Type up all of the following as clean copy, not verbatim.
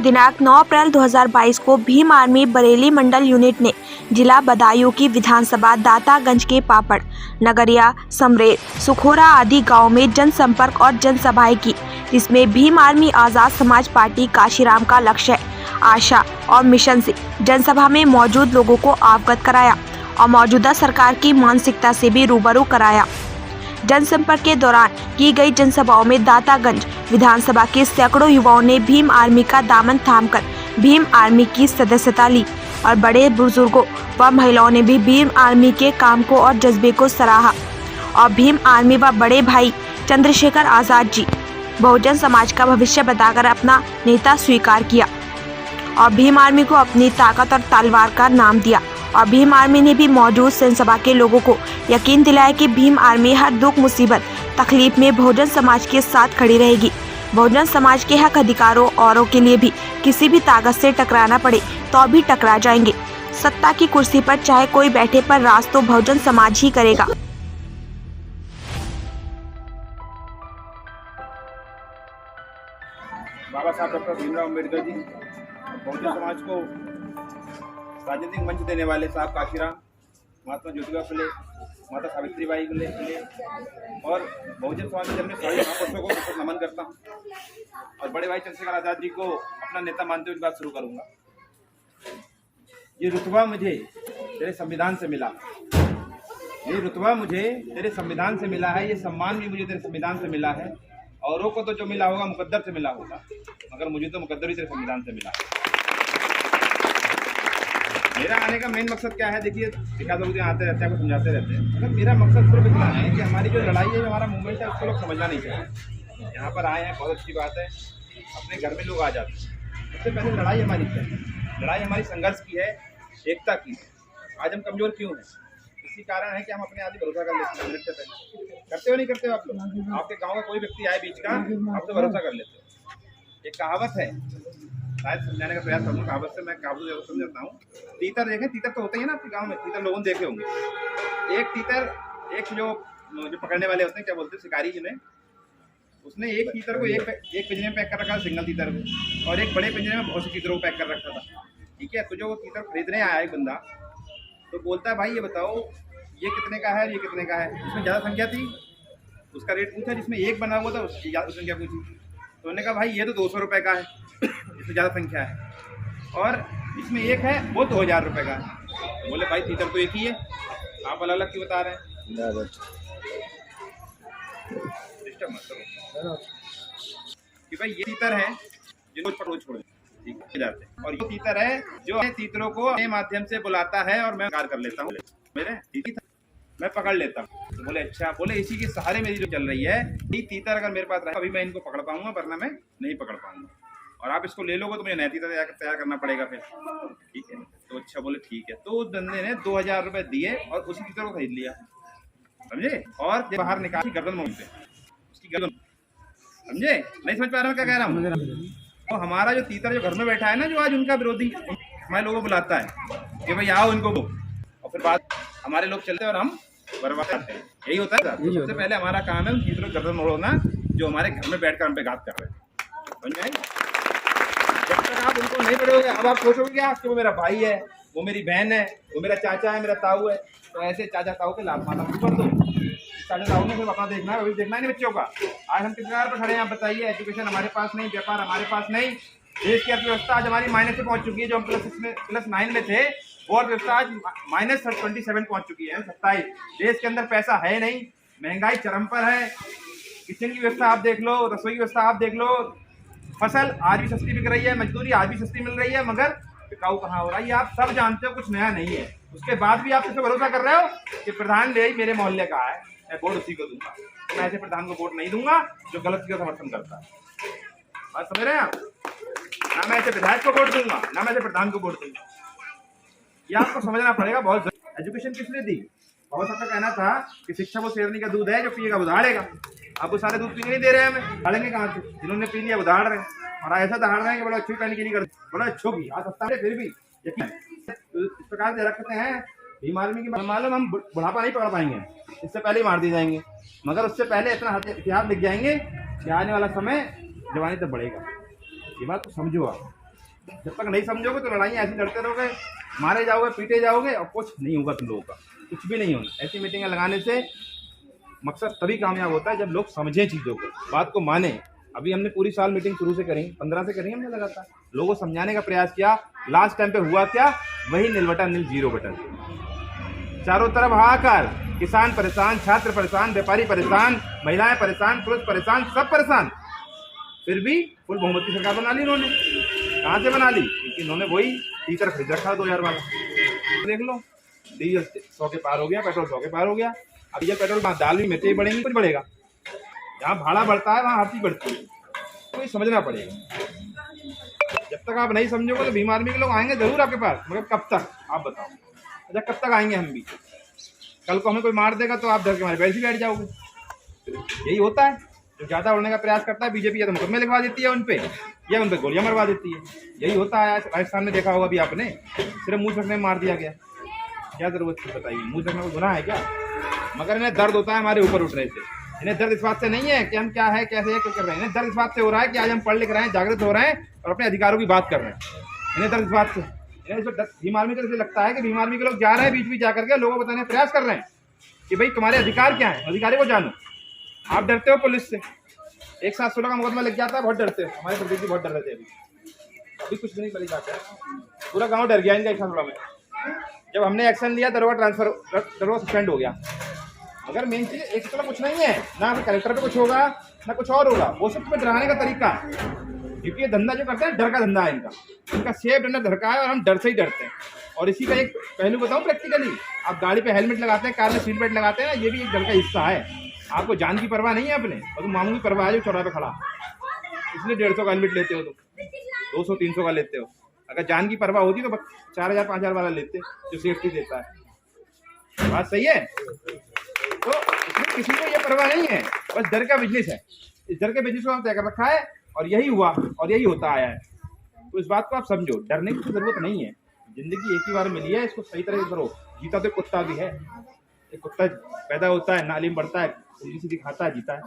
दिनांक 9 अप्रैल 2022 को भीम आर्मी बरेली मंडल यूनिट ने जिला बदायूं की विधानसभा दातागंज के पापड़, नगरिया, समरेर, सुखोरा आदि गांव में जनसंपर्क और जनसभाएं की, जिसमें भीम आर्मी आजाद समाज पार्टी काशीराम का लक्ष्य, आशा और मिशन से जनसभा में मौजूद लोगों को अवगत कराया और मौजूदा सरकार की मानसिकता से भी रूबरू कराया। जनसंपर्क के दौरान की गई जनसभाओं में दातागंज विधानसभा के सैकड़ों युवाओं ने भीम आर्मी का दामन थामकर भीम आर्मी की सदस्यता ली और बड़े बुजुर्गों व महिलाओं ने भी भीम आर्मी के काम को और जज्बे को सराहा और भीम आर्मी व बड़े भाई चंद्रशेखर आजाद जी बहुजन समाज का भविष्य बताकर अपना नेता स्वीकार किया और भीम आर्मी को अपनी ताकत और तलवार का नाम दिया। और भीम आर्मी ने भी मौजूद जनसभा के लोगों को यकीन दिलाया कि भीम आर्मी हर दुख मुसीबत तकलीफ में बहुजन समाज के साथ खड़ी रहेगी। बहुजन समाज के हक अधिकारों औरों के लिए भी किसी भी ताकत से टकराना पड़े तो भी टकरा जाएंगे। सत्ता की कुर्सी पर चाहे कोई बैठे पर राज तो बहुजन समाज ही करेगा। बाबा साहब डॉक्टर भीमराव अम्बेडकर जी बहुजन समाज को राजनीतिक मंच देने वाले साहब काशीराम, महात्मा ज्योतिबा फुले, माता सावित्रीबाई फुले और बहुजन समाज के जन्मे सारे महापुरुषों को नमन करता हूँ और बड़े भाई चंद्रशेखर आजाद जी को अपना नेता मानते हुए बात शुरू करूँगा। ये रुतबा मुझे तेरे संविधान से मिला, ये रुतबा मुझे तेरे संविधान से मिला है, ये सम्मान भी मुझे तेरे संविधान से मिला है। औरों को तो जो मिला होगा मुकद्दर से मिला होगा, मगर मुझे तो मुकद्दर ही तेरे संविधान से मिला। मेरा आने का मेन मकसद क्या है, देखिए एकाध लोग आते रहते हैं, समझाते रहते हैं, मतलब मेरा मकसद सिर्फ इतना है कि हमारी जो लड़ाई है, जो हमारा मूवमेंट है, उसको लोग समझना नहीं चाहिए। यहाँ पर आए हैं, बहुत अच्छी बात है, अपने घर में लोग आ जाते हैं। सबसे पहले लड़ाई हमारी क्या है? लड़ाई हमारी संघर्ष की है, एकता की। आज हम कमज़ोर क्यों हैं? इसी कारण है कि हम अपने आदमी भरोसा कर लेते हैं। मिनट से करते हो नहीं करते हो आप लोग? आपके गाँव का कोई व्यक्ति आए बीच का, आप तो भरोसा कर लेते हो। एक कहावत है, शायद समझाने का प्रयास करूँगा कहावत से, मैं कहावत ज़रूर समझाता हूँ। तीतर देखें, तीतर तो होते ही ना आपके गांव में, तीतर लोगों ने देखे होंगे। एक तीतर, एक जो पकड़ने वाले होते हैं, क्या बोलते हैं, शिकारी जिन्हें, उसने एक तीतर को एक पिंजरे में पैक कर रखा था, सिंगल तीतर को, और एक बड़े पिंजरे में बहुत से तीतरों को पैक कर रखा था। ठीक है, तो जो वो तीतर खरीदने आया एक बंदा, तो बोलता है भाई ये बताओ ये कितने का है, ये कितने का है। उसमें ज़्यादा संख्या थी, उसका रेट पूछा, जिसमें एक बना हुआ था उसकी ज़्यादा संख्या पूछी, तो उन्होंने कहा भाई ये तो 200 रुपये का है, इसमें ज़्यादा संख्या है, और इसमें एक है वो 2000 रुपये का है। बोले भाई तीतर तो एक ही है, आप अलग अलग क्यों बता रहे हैं? सिस्टम मतलब कि भाई ये तीतर है जो रोज पर रोज छोड़ जाते हैं, और ये तीतर है जो तीतरों को अपने माध्यम से बुलाता है और मैं कार कर लेता हूँ, मेरे मैं पकड़ लेता हूँ। तो बोले अच्छा, बोले इसी के सहारे मेरी जो चल रही है, ये तीतर अगर मेरे पास रहा अभी मैं इनको पकड़ पाऊंगा, वरना मैं नहीं पकड़ पाऊंगा, और आप इसको ले लोगे तो मुझे नया तीतर तैयार करना पड़ेगा फिर। ठीक है, तो अच्छा बोले ठीक है। तो उस बंदे ने 2000 रुपये दिए और उसी तीतर को खरीद लिया, समझे, और बाहर निकाल गर्दन मोड़ पे उसकी गर्दन, समझे? नहीं समझ पा रहा हूँ क्या कह रहा हूँ? तो हमारा जो तीतर जो घर में बैठा है ना, जो आज उनका विरोधी हमारे लोगों को बुलाता है कि भाई आओ इनको, और फिर बात हमारे लोग चलते हैं और हम बर्बाद करते हैं। यही होता है। सबसे पहले हमारा काम है उन तीतरों को गर्दन मोड़ना जो हमारे घर में बैठकर हम पे घात कर रहे हैं, समझ में आई? जब तक आप उनको नहीं पढ़ोगे, अब आप सोचोगे क्या कि वो मेरा भाई है, वो मेरी बहन है, वो मेरा चाचा है, मेरा ताऊ है, तो ऐसे चाचा ताऊ के लाभ माना कर दो। चाचा ताऊ ने फिर अपना देखना है, अभी देखना है नहीं बच्चों का। आज हम किस प्रकार पर खड़े हैं आप बताइए? एजुकेशन हमारे पास नहीं, व्यापार हमारे पास नहीं, देश की अर्थव्यवस्था आज हमारी माइनस से पहुंच चुकी है। जो हम +9 में थे वो अर्थव्यवस्था आज -27 पहुंच चुकी है, 27। देश के अंदर पैसा है नहीं, महंगाई चरम पर है, किचन की व्यवस्था आप देख लो, रसोई की व्यवस्था आप देख लो, फसल आज भी सस्ती बिक रही है, मजदूरी आज भी सस्ती मिल रही है, मगर टिकाऊ कहाँ हो रहा है ये आप सब जानते हो, कुछ नया नहीं है। उसके बाद भी आप इससे भरोसा कर रहे हो कि प्रधान ले मेरे मोहल्ले का है, मैं वोट उसी को दूंगा। तो मैं ऐसे प्रधान को वोट नहीं दूंगा जो गलत का समर्थन करता है। बात समझ रहे हैं आप? ना मैं ऐसे विधायक को वोट दूंगा, ना मैं ऐसे प्रधान को वोट दूंगा। ये आपको समझना पड़ेगा बहुत। एजुकेशन किसने दी? बहुत सबका कहना था कि शिक्षा वो शेरनी का दूध है, जो पिएगा वो दहाड़ेगा। अब वो सारे दूध पीने नहीं दे रहे हैं हमें, दहाड़ेंगे कहाँ से? जिन्होंने पी लिया वो दहाड़ रहे हैं, और ऐसा दहाड़ रहे हैं कि बड़ा अच्छी करने की नहीं करते, बड़ा अच्छो की आज सस्ता है फिर भी यकीन इस प्रकार से रखते हैं। भीम आर्मी की मालूम हम बुढ़ापा नहीं पकड़ पाएंगे, इससे पहले ही मार दिए जाएंगे, मगर उससे पहले इतना इतिहास लिख जाएंगे कि आने वाला समय जवानी तक बढ़ेगा। ये बात तो समझो आप। जब तक नहीं समझोगे तो लड़ाई ऐसी लड़ते रहोगे, मारे जाओगे, पीटे जाओगे और कुछ नहीं होगा तुम लोगों का, कुछ भी नहीं होना। ऐसी मीटिंगें लगाने से मकसद तभी कामयाब होता है जब लोग समझें चीज़ों को, बात को माने। अभी हमने पूरी साल मीटिंग शुरू से करी, 15 से करी हमने लगातार, लोगों को समझाने का प्रयास किया। लास्ट टाइम पे हुआ क्या, वही नील बटन नील जीरो बटन, चारों तरफ हाहाकार, किसान परेशान, छात्र परेशान, व्यापारी परेशान, महिलाएं परेशान, पुरुष परेशान, सब परेशान। फिर भी फुल बहुमत की सरकार बना ली इन्होंने। कहाँ से बना ली? क्योंकि इन्होंने वही टीचर खरीद रखा 2000 वाला। देख लो, डीजल 100 के पार हो गया, पेट्रोल 100 के पार हो गया। अब डीजल पेट्रोल दाल भी मिर्ची बढ़ेंगी, कुछ बढ़ेगा? जहाँ भाड़ा बढ़ता है वहाँ हर चीज बढ़ती है, तो ये समझना पड़ेगा। जब तक आप नहीं समझोगे तो भीम आर्मी के लोग आएंगे जरूर आपके पास, मगर कब तक आप बताओ? अच्छा, कब तक आएंगे हम भी? कल को हमें कोई मार देगा तो आप डर के हमारे बैठ ही बैठ जाओगे। यही होता है, जो ज़्यादा उड़ने का प्रयास करता है बीजेपी या तो मुकदमे लिखवा देती है उन पे, या उन पर गोलियां मरवा देती है। यही होता है। राजस्थान में देखा होगा भी आपने, सिर्फ मुंह रखने में मार दिया गया। क्या जरूरत थी बताइए? मुंह रखना कोई गुनाह है क्या? मगर इन्हें दर्द होता है हमारे ऊपर उठने से। इन्हें दर्द इस बात से नहीं है कि हम क्या है, कैसे है, क्या कर रहे हैं। इन्हें दर्द इस बात से हो रहा है कि आज हम पढ़ लिख रहे हैं, जागृत हो रहे हैं और अपने अधिकारों की बात कर रहे हैं। इन्हें दर्द इस बात से, इन्हें भीम आर्मी को लगता है कि भीम आर्मी के लोग जा रहे हैं, बीच बीच जा करके लोगों को बताने का प्रयास कर रहे हैं कि भाई तुम्हारे अधिकार क्या है, अधिकारी को जानो। आप डरते हो पुलिस से, 116 का मुकदमा लग जाता है, बहुत डरते हो। हमारे प्रदेश जी बहुत डर रहे थे, अभी कुछ भी नहीं बड़ी बात है। पूरा गाँव डर गया इनका 116 में। जब हमने एक्शन लिया दरोगा ट्रांसफर, दरोगा सस्पेंड हो गया। अगर मेन चीज 116 कुछ नहीं है ना, कलेक्टर पे कुछ होगा ना कुछ और होगा, वो सब तुम्हें डराने का तरीका है। क्योंकि ये धंधा जो करते हैं डर का धंधा है इनका सेफ डर धर का है और हम डर से ही डरते हैं। और इसी का एक पहलू बताऊं प्रैक्टिकली, आप गाड़ी पे हेलमेट लगाते हैं, कार में सीट बेल्ट लगाते हैं, ये भी एक डर का हिस्सा है। आपको जान की परवाह नहीं है अपने, और तुम मामूली परवाह है जो चौराहे पे खड़ा, इसलिए 150 का हेलमेट लेते हो, तुम 200-300 का लेते हो। अगर जान की परवाह होती तो 4000-5000 वाला लेते जो सेफ्टी देता है। बात सही है? तो इसमें किसी को ये परवाह नहीं है, बस डर का बिजनेस है। इस डर के बिजनेस को हम तय कर रखा है और यही हुआ और यही होता आया है। तो इस बात को आप समझो, डरने की जरूरत नहीं है। जिंदगी एक ही बार मिली है, इसको सही तरह से करो। जीता तो कुत्ता भी है, एक कुत्ता पैदा होता है, नाली में बढ़ता है, उल्टी सीधी खाता है, जीता है।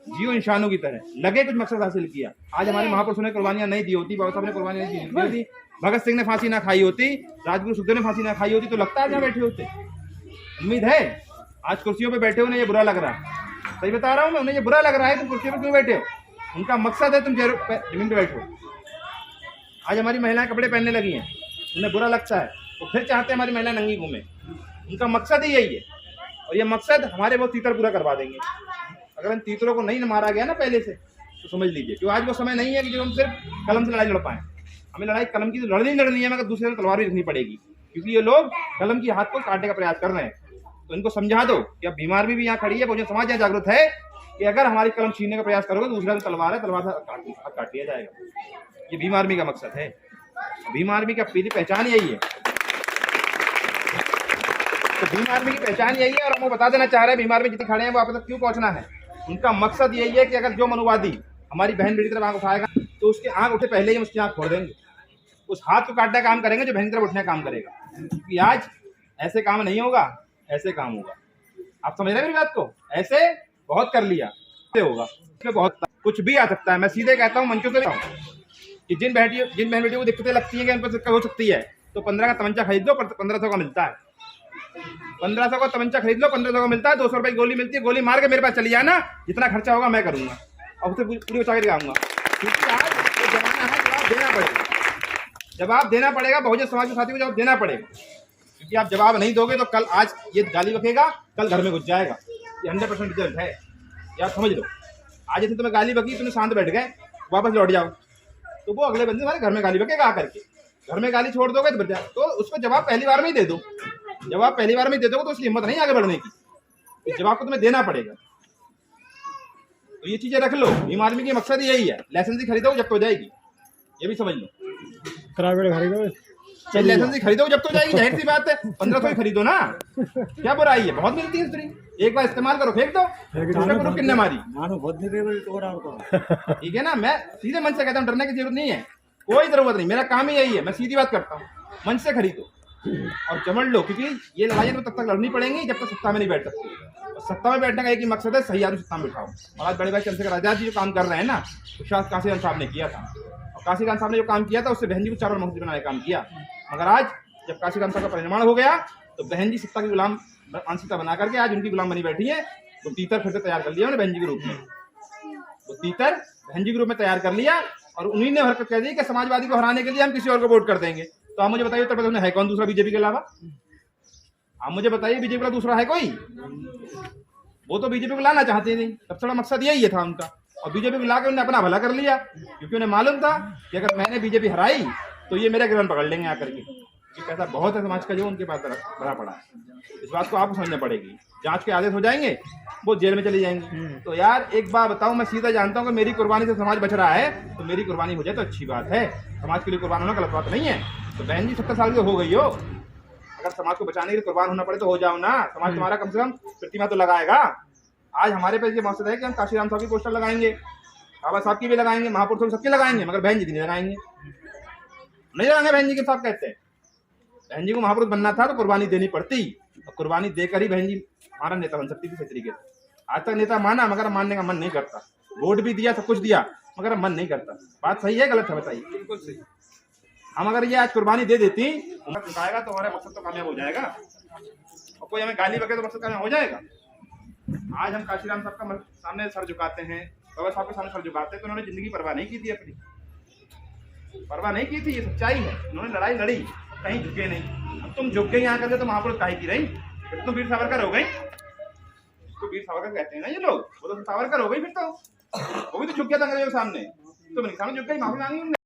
जियो इंसानों की तरह, लगे कुछ मकसद हासिल किया। आज हमारे महापुरुषों ने कुर्बानियां नहीं दी होती, बाबा साहब ने कुर्बानियां नहीं दी होती, भगत सिंह ने फांसी ना खाई होती, राजगुरु सुखदेव ने फांसी ना खाई होती, तो लगता है जहाँ बैठे होते। उम्मीद है आज कुर्सियों पे बैठे हो, उन्हें ये बुरा लग रहा है। सही बता रहा हूँ मैं, उन्हें ये बुरा लग रहा है तुम कुर्सियों पे क्यों बैठे हो। उनका मकसद है तुम जमीन पे बैठो। आज हमारी महिलाएं कपड़े पहनने लगी हैं, उन्हें बुरा लगता है, वो फिर चाहते हैं हमारी महिलाएं नंगी घूमे। उनका मकसद ही यही है और ये मकसद हमारे वो तीतर पूरा करवा देंगे। अगर इन तीतरों को नहीं मारा गया ना पहले से, तो समझ लीजिए कि आज वो समय नहीं है कि जो हम सिर्फ कलम से लड़ाई लड़ पाएं। हमें लड़ाई कलम की तो लड़नी है, मगर दूसरे से तलवार भी रखनी पड़ेगी, क्योंकि ये लोग कलम की हाथ को काटने का प्रयास कर रहे हैं। तो इनको समझा दो कि अब भीम आर्मी भी यहाँ खड़ी है, बहुजन समाज यहाँ जागरूक है कि अगर हमारी कलम छीनने का प्रयास करोगे तो दूसरा तलवार है, तलवार से काट लिया जाएगा। ये भीम आर्मी का मकसद है। भीम आर्मी का पीली पहचान यही है। तो भीम आर्मी की पहचान यही है और हम वो बता देना चाह रहे हैं भीम आर्मी जितने खड़े हैं वो आप तक क्यों पहुंचना है। उनका मकसद यही है कि अगर जो मनुवादी हमारी बहन बेटी की तरफ आंख उठाएगा तो उसके आंख उठे पहले ही हम उसकी आंख फोड़ देंगे। उस हाथ को काटने का काम करेंगे जो बहन की तरफ उठने का काम करेगा। क्योंकि आज ऐसे काम नहीं होगा, ऐसे काम होगा। आप समझ रहे हैं मेरी बात को? ऐसे बहुत कर लिया, ऐसे होगा, इसमें बहुत कुछ भी आ सकता है। मैं सीधे कहता हूँ, मंचों से कहता हूँ कि जिन बहन बेटियों को दिक्कतें लगती हैं कि उन पर हो सकती है, तो 15 का तमंचा खरीद लो, 1500 का मिलता है। 1500 का तमंचा खरीद लो, 1500 का मिलता है। 200 रुपए की गोली मिलती है, गोली मार के मेरे पास चली जाना, जितना खर्चा होगा मैं करूंगा और उसे पूरी बचा के दिखाऊंगा। क्योंकि आज ये जमाना है, जवाब देना पड़ेगा। जवाब देना पड़ेगा, बहुजन समाज के साथियों को जवाब देना पड़ेगा। क्योंकि आप जवाब नहीं दोगे तो कल आज ये गाली बकेगा, कल घर में घुस जाएगा। ये 100% रिजल्ट है, यार समझ लो। आज जैसे तुम्हें गाली बकी, तुम्हें शांत बैठ गए, वापस लौट जाओ, तो वो अगले बंदे हमारे घर में गाली बकेगा आकर के। घर में गाली छोड़ दोगे तो उसको जवाब पहली बार में ही दे दो। जवाब पहली बार में दे दोगे तो उसकी हिम्मत नहीं आगे बढ़ने की। इस जवाब को तुम्हें देना पड़ेगा। तो ये चीजें रख लो। भीम आर्मी की मकसद यही है। लाइसेंस ही खरीदो जब तो जाएगी, ये भी समझ लो। प्राइवेट खरीदो, लाइसेंस ही खरीदो जब तो जाएगी, जाहिर सी बात है। 1500 ही खरीदो ना, क्या बुराई है? बहुत मिलती है स्त्री, एक बार इस्तेमाल करो, फेंक दो, किन्ने मारी। ठीक है ना? मैं सीधे मन से कहता हूँ, डरने की जरूरत नहीं है, कोई जरूरत नहीं। मेरा काम ही यही है, मैं सीधी बात करता हूँ। मन से खरीदो और चमड़ लो, क्योंकि ये लड़ाइयाँ तो तब तक लड़नी पड़ेंगी जब तक सत्ता में नहीं बैठ सकते। सत्ता में बैठने का एक ही मकसद है, सही आदमी सत्ता में बिठाओ। और आज बड़े भाई चंद्रशेखर आजाद जी जो काम कर रहे हैं ना, तो शायद काशी साहब ने किया था। काशीराम साहब ने जो काम किया था उससे बहन जी को 4 बार मुख्यमंत्री बनाने का काम किया। मगर आज जब काशीराम साहब का परिनिर्वाण हो गया तो बहन जी सत्ता की गुलाम मानसिकता बना करके आज उनकी गुलाम बनी बैठी है। वो तीतर फिर से तैयार कर लिया उन्होंने बहन जी के रूप में, वो तीतर बहन जी के रूप में तैयार कर लिया और उन्हीं ने हरकत कह दी कि समाजवादी को हराने के लिए हम किसी और को वोट कर देंगे। तो आप मुझे बताइए उत्तर प्रदेश में है कौन दूसरा बीजेपी के अलावा? आप मुझे बताइए बीजेपी का दूसरा है कोई? वो तो बीजेपी को लाना चाहते नहीं, सबसे बड़ा मकसद यही था उनका। और बीजेपी को लाकर उन्होंने अपना भला कर लिया क्योंकि उन्हें मालूम था कि अगर मैंने बीजेपी हराई तो ये मेरा गिरन पकड़ लेंगे आकर के। ये पैसा बहुत है समाज का जो उनके पास भरा पड़ा है। इस बात को आपको समझना पड़ेगी। जांच के आदेश हो जाएंगे वो जेल में चली जाएंगी। तो यार एक बात बताऊं, मैं सीधा जानता हूं कि मेरी कुर्बानी से समाज बच रहा है तो मेरी कुर्बानी हो जाए तो अच्छी बात है। समाज के लिए कुर्बान होना गलत बात नहीं है। तो बहन जी 70 साल की हो गई हो, अगर समाज को बचाने के लिए कुर्बान होना पड़े तो हो जाओ ना। समाज तुम्हारा कम से कम प्रतिमा तो लगाएगा। आज हमारे पास ये मकसद है कि हम काशीराम साहब की पोस्टर लगाएंगे, बाबा साहब की भी लगाएंगे, महापुरुषों सबकी लगाएंगे, मगर बहन जी की नहीं लगाएंगे। नहीं लगाएंगे बहन जी के साहब कहते हैं। बहन जी को महापुरुष बनना था तो कुर्बानी देनी पड़ती और कुर्बानी देकर ही बहन जी हमारा नेता बन सकती थी सही तरीके से। आज तक नेता माना मगर मानने का मन नहीं करता। वोट भी दिया, सब कुछ दिया, मगर मन नहीं करता। बात सही है गलत है बताइए? बिल्कुल सही। हम अगर ये आज कुर्बानी दे देती चुकाएगा तो हमारा मकसद तो कामयाब हो जाएगा। और कोई हमें गाली बके तो मकसद कामयाब हो जाएगा। आज हम काशीराम साहब का सामने सर झुकाते हैं, बाबा साहब के सामने सर झुकाते हैं तो उन्होंने जिंदगी परवाह नहीं की थी, अपनी परवाह नहीं की थी। ये सच्चाई है। उन्होंने लड़ाई लड़ी, कहीं झुके नहीं। अब तुम झुक गए यहाँ करके तो महापुरुष काहे की रही? फिर तुम वीर सावरकर हो गई। तो वीर सावरकर कहते हैं ना ये लोग, वो तो सावरकर हो गई। फिर तो वो भी तो झुक गया था अंग्रेजों के सामने, तो मेरे सामने झुक गई, माफी मांगी उन्होंने।